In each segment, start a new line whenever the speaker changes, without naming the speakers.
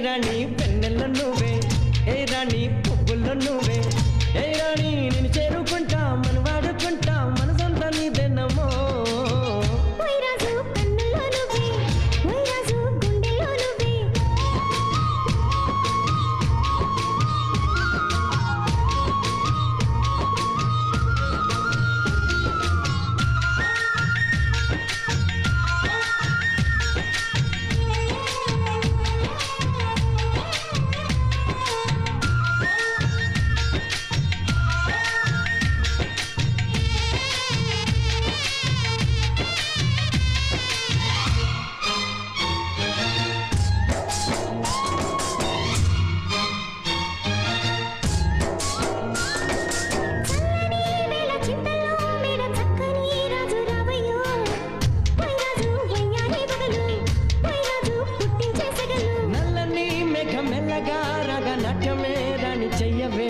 రాణి పెన్నెల్ల నువ్వే ఏ రాణి పువ్వుల్లో నువ్వే ఏ రాణి నేను చేరుకుంటా మన వాడుకుంటా మన సొంత నీదేనమ్మో నాట్యమే రాణి చెయ్యవే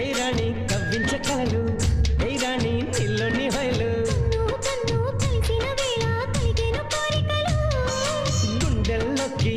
ఏ రాణి కవ్వించ కలలు ఏ రాణి నీళ్ళని హైలు గుండెల్లోకి